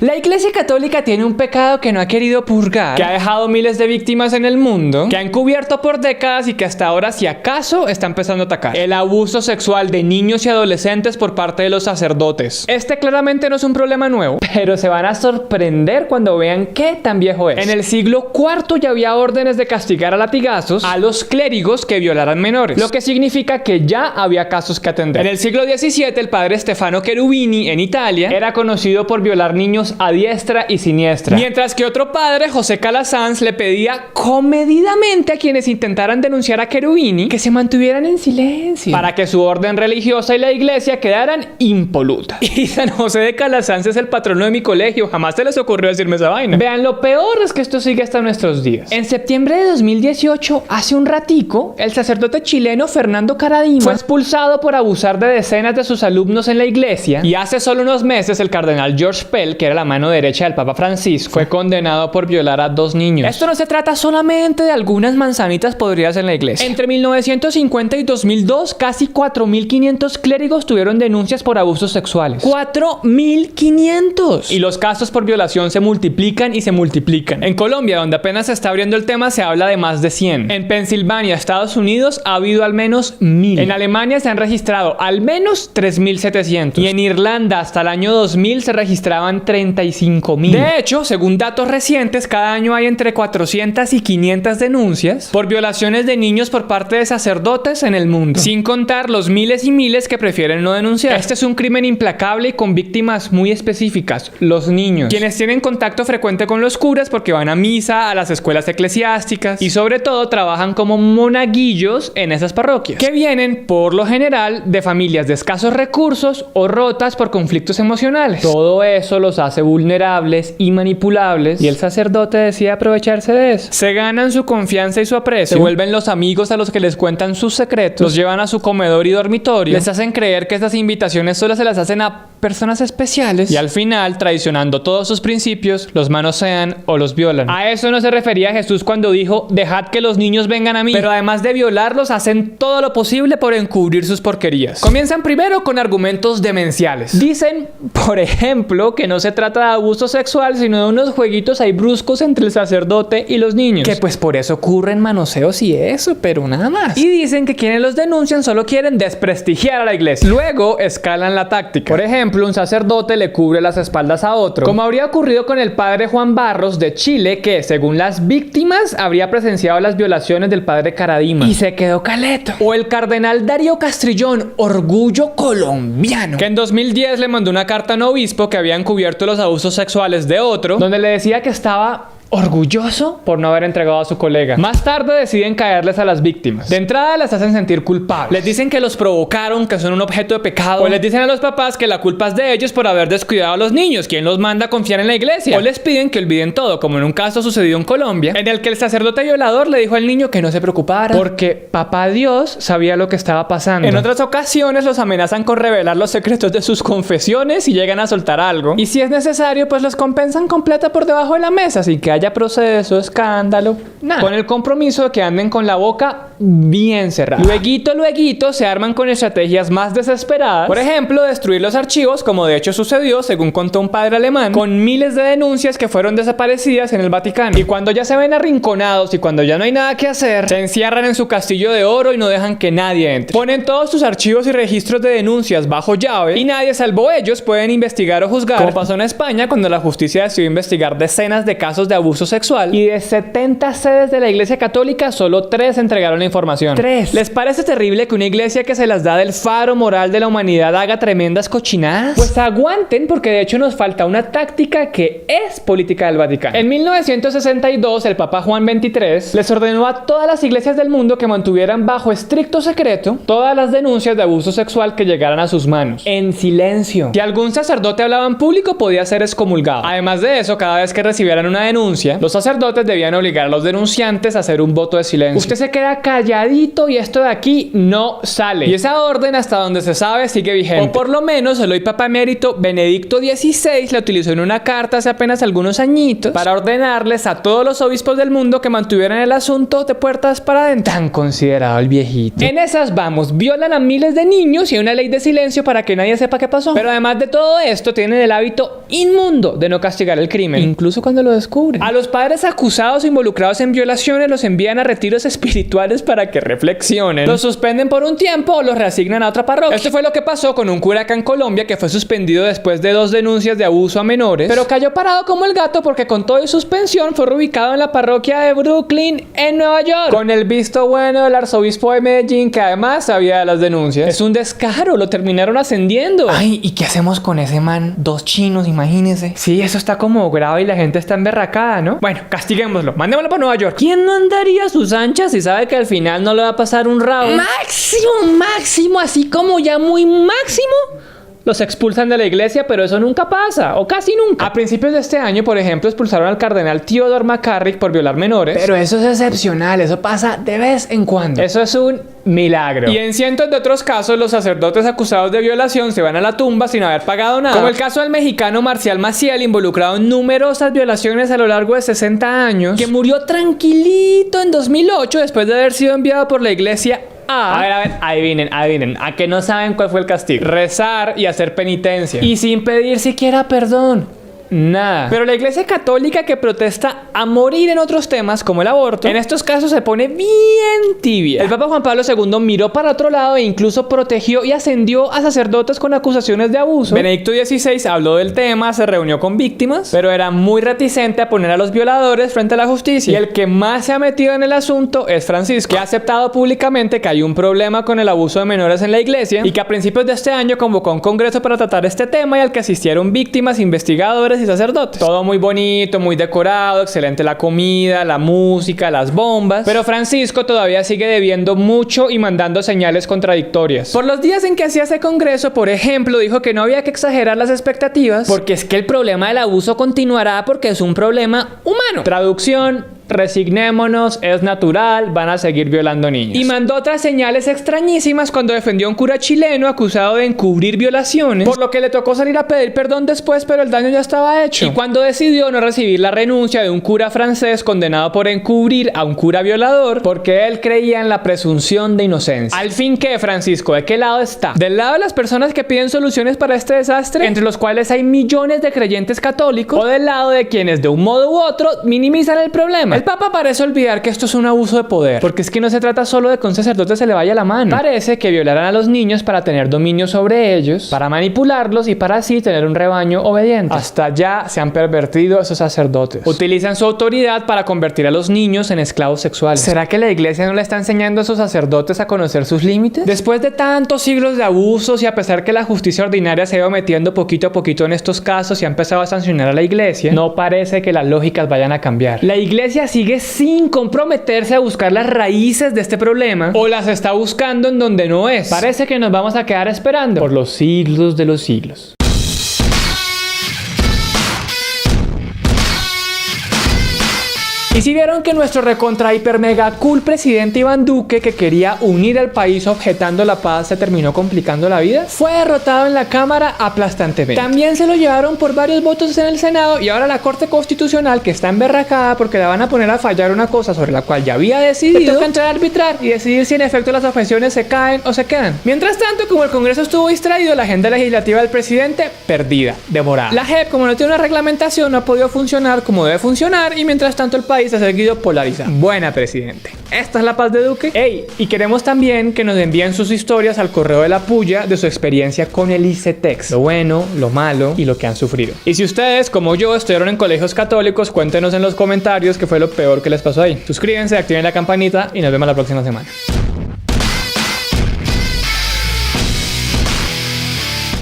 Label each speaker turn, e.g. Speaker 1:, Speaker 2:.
Speaker 1: La Iglesia Católica tiene un pecado que no ha querido purgar, que ha dejado miles de víctimas en el mundo, que ha encubierto por décadas y que hasta ahora, si acaso, está empezando a atacar. El abuso sexual de niños y adolescentes por parte de los sacerdotes. Este claramente no es un problema nuevo, pero se van a sorprender cuando vean qué tan viejo es. En el siglo IV ya había órdenes de castigar a latigazos a los clérigos que violaran menores, lo que significa que ya había casos que atender. En el siglo XVII, el padre Stefano Cherubini, en Italia, era conocido por violar niños a diestra y siniestra, mientras que otro padre, José Calasanz, le pedía comedidamente a quienes intentaran denunciar a Cherubini que se mantuvieran en silencio para que su orden religiosa y la iglesia quedaran impolutas. Y San José de Calasanz es el patrono de mi colegio, jamás se les ocurrió decirme esa vaina. Vean, lo peor es que esto sigue hasta nuestros días. En septiembre de 2018, hace un ratico, el sacerdote chileno Fernando Karadima fue expulsado por abusar de decenas de sus alumnos en la iglesia, y hace solo unos meses el cardenal George Pell, que era la mano derecha del Papa Francisco, fue condenado por violar a 2 niños. Esto no se trata solamente de algunas manzanitas podridas en la iglesia. Entre 1950 y 2002, casi 4.500 clérigos tuvieron denuncias por abusos sexuales. ¡4.500! Y los casos por violación se multiplican y se multiplican. En Colombia, donde apenas se está abriendo el tema, se habla de más de 100. En Pensilvania, Estados Unidos, ha habido al menos 1.000. En Alemania se han registrado al menos 3.700. Y en Irlanda, hasta el año 2000, se registraban 35.000. De hecho, según datos recientes, cada año hay entre 400 y 500 denuncias por violaciones de niños por parte de sacerdotes en el mundo, sin contar los miles y miles que prefieren no denunciar. Este es un crimen implacable y con víctimas muy específicas: los niños, quienes tienen contacto frecuente con los curas porque van a misa, a las escuelas eclesiásticas y sobre todo trabajan como monaguillos en esas parroquias, que vienen por lo general de familias de escasos recursos o rotas por conflictos emocionales. Todo eso los hace vulnerables y manipulables, y el sacerdote decide aprovecharse de eso. Se ganan su confianza y su aprecio, se vuelven los amigos a los que les cuentan sus secretos, los llevan a su comedor y dormitorio, les hacen creer que estas invitaciones solo se las hacen a personas especiales, y al final, traicionando todos sus principios, los manosean o los violan. A eso no se refería Jesús cuando dijo: dejad que los niños vengan a mí. Pero además de violarlos, hacen todo lo posible por encubrir sus porquerías. Comienzan primero con argumentos demenciales. Dicen, por ejemplo, que no se trata de abuso sexual, sino de unos jueguitos ahí bruscos entre el sacerdote y los niños, que pues por eso ocurren manoseos y eso, pero nada más. Y dicen que quienes los denuncian solo quieren desprestigiar a la iglesia. Luego escalan la táctica. Por ejemplo, un sacerdote le cubre las espaldas a otro, como habría ocurrido con el padre Juan Barros de Chile, que según las víctimas habría presenciado las violaciones del padre Karadima y se quedó caleto. O el cardenal Darío Castrillón, orgullo colombiano, que en 2010 le mandó una carta a un obispo que había encubierto los abusos sexuales de otro, donde le decía que estaba orgulloso por no haber entregado a su colega. Más tarde deciden caerles a las víctimas. De entrada las hacen sentir culpables. Les dicen que los provocaron, que son un objeto de pecado. O les dicen a los papás que la culpa es de ellos por haber descuidado a los niños. ¿Quién los manda a confiar en la iglesia? O les piden que olviden todo, como en un caso sucedido en Colombia, en el que el sacerdote violador le dijo al niño que no se preocupara, porque papá Dios sabía lo que estaba pasando. En otras ocasiones los amenazan con revelar los secretos de sus confesiones y llegan a soltar algo. Y si es necesario, pues los compensan con plata por debajo de la mesa, sin que haya proceso, escándalo, nada. Con el compromiso de que anden con la boca bien cerrada. Lueguito se arman con estrategias más desesperadas. Por ejemplo, destruir los archivos, como de hecho sucedió, según contó un padre alemán, con miles de denuncias que fueron desaparecidas en el Vaticano. Y cuando ya se ven arrinconados y cuando ya no hay nada que hacer, se encierran en su castillo de oro y no dejan que nadie entre. Ponen todos sus archivos y registros de denuncias bajo llave y nadie, salvo ellos, pueden investigar o juzgar, como pasó en España cuando la justicia decidió investigar decenas de casos de abuso sexual, y de 70 sedes de la Iglesia Católica solo 3 entregaron la información. 3. ¿Les parece terrible que una iglesia que se las da del faro moral de la humanidad haga tremendas cochinadas? Pues aguanten, porque de hecho nos falta una táctica que es política del Vaticano. En 1962 el Papa Juan XXIII les ordenó a todas las iglesias del mundo que mantuvieran bajo estricto secreto todas las denuncias de abuso sexual que llegaran a sus manos, en silencio. Si algún sacerdote hablaba en público, podía ser excomulgado. Además de eso, cada vez que recibieran una denuncia, los sacerdotes debían obligar a los denunciantes a hacer un voto de silencio. Usted se queda calladito y esto de aquí no sale. Y esa orden, hasta donde se sabe, sigue vigente. O por lo menos el hoy Papa Emérito Benedicto XVI la utilizó en una carta hace apenas algunos añitos para ordenarles a todos los obispos del mundo que mantuvieran el asunto de puertas para adentro. Tan considerado el viejito. En esas vamos, violan a miles de niños y hay una ley de silencio para que nadie sepa qué pasó. Pero además de todo esto, tienen el hábito inmundo de no castigar el crimen, incluso cuando lo descubren. A los padres acusados o involucrados en violaciones los envían a retiros espirituales para que reflexionen. Los suspenden por un tiempo o los reasignan a otra parroquia. Esto fue lo que pasó con un cura acá en Colombia que fue suspendido después de 2 denuncias de abuso a menores, pero cayó parado como el gato porque con todo y suspensión fue reubicado en la parroquia de Brooklyn en Nueva York, con el visto bueno del arzobispo de Medellín, que además sabía de las denuncias. Es un descaro, lo terminaron ascendiendo. Ay, ¿y qué hacemos con ese man? 2 chinos, imagínense. Sí, eso está como grave y la gente está emberracada, ¿no? Bueno, castiguémoslo, mandémoslo para Nueva York. ¿Quién no andaría a sus anchas si sabe que al final no le va a pasar un rabo? Máximo, así como ya muy máximo, los expulsan de la iglesia, pero eso nunca pasa, o casi nunca. A principios de este año, por ejemplo, expulsaron al cardenal Theodore McCarrick por violar menores. Pero eso es excepcional, eso pasa de vez en cuando. Eso es un milagro. Y en cientos de otros casos, los sacerdotes acusados de violación se van a la tumba sin haber pagado nada. Como el caso del mexicano Marcial Maciel, involucrado en numerosas violaciones a lo largo de 60 años, que murió tranquilito en 2008 después de haber sido enviado por la iglesia a ver, adivinen, a que no saben cuál fue el castigo. Rezar y hacer penitencia. Y sin pedir siquiera perdón. Nada. Pero la iglesia católica, que protesta a morir en otros temas como el aborto, en estos casos se pone bien tibia. El Papa Juan Pablo II miró para otro lado e incluso protegió y ascendió a sacerdotes con acusaciones de abuso. Benedicto XVI habló del tema, se reunió con víctimas, pero era muy reticente a poner a los violadores frente a la justicia. Y el que más se ha metido en el asunto es Francisco, que ha aceptado públicamente que hay un problema con el abuso de menores en la iglesia y que a principios de este año convocó un congreso para tratar este tema y al que asistieron víctimas, investigadores y sacerdotes. Todo muy bonito, muy decorado, excelente la comida, la música, las bombas. Pero Francisco todavía sigue debiendo mucho y mandando señales contradictorias. Por los días en que hacía ese congreso, por ejemplo, dijo que no había que exagerar las expectativas porque es que el problema del abuso continuará porque es un problema humano. Traducción: resignémonos, es natural, van a seguir violando niños. Y mandó otras señales extrañísimas cuando defendió a un cura chileno acusado de encubrir violaciones, por lo que le tocó salir a pedir perdón después, pero el daño ya estaba hecho. Y cuando decidió no recibir la renuncia de un cura francés condenado por encubrir a un cura violador, porque él creía en la presunción de inocencia. Al fin, ¿qué, Francisco? ¿De qué lado está? ¿Del lado de las personas que piden soluciones para este desastre, entre los cuales hay millones de creyentes católicos, o del lado de quienes de un modo u otro minimizan el problema? El Papa parece olvidar que esto es un abuso de poder, porque es que no se trata solo de que un sacerdote se le vaya la mano. Parece que violarán a los niños para tener dominio sobre ellos, para manipularlos y para así tener un rebaño obediente. Hasta ya se han pervertido esos sacerdotes. Utilizan su autoridad para convertir a los niños en esclavos sexuales. ¿Será que la iglesia no le está enseñando a esos sacerdotes a conocer sus límites? Después de tantos siglos de abusos y a pesar que la justicia ordinaria se ha ido metiendo poquito a poquito en estos casos y ha empezado a sancionar a la iglesia, no parece que las lógicas vayan a cambiar. La iglesia sigue sin comprometerse a buscar las raíces de este problema, o las está buscando en donde no es. Parece que nos vamos a quedar esperando por los siglos de los siglos. Y si vieron que nuestro recontra hiper mega cool presidente Iván Duque, que quería unir al país objetando la paz, se terminó complicando la vida, fue derrotado en la Cámara aplastantemente. También se lo llevaron por varios votos en el Senado y ahora la Corte Constitucional, que está emberracada porque la van a poner a fallar una cosa sobre la cual ya había decidido, le toca entrar a arbitrar y decidir si en efecto las objeciones se caen o se quedan. Mientras tanto, como el Congreso estuvo distraído, la agenda legislativa del presidente perdida, devorada. La JEP, como no tiene una reglamentación, no ha podido funcionar como debe funcionar y mientras tanto el país se ha seguido polarizando. Buena, presidente. Esta es la paz de Duque. Ey, y queremos también que nos envíen sus historias al correo de la puya de su experiencia con el ICETEX. Lo bueno, lo malo y lo que han sufrido. Y si ustedes, como yo, estudiaron en colegios católicos, cuéntenos en los comentarios qué fue lo peor que les pasó ahí. Suscríbanse, activen la campanita y nos vemos la próxima semana.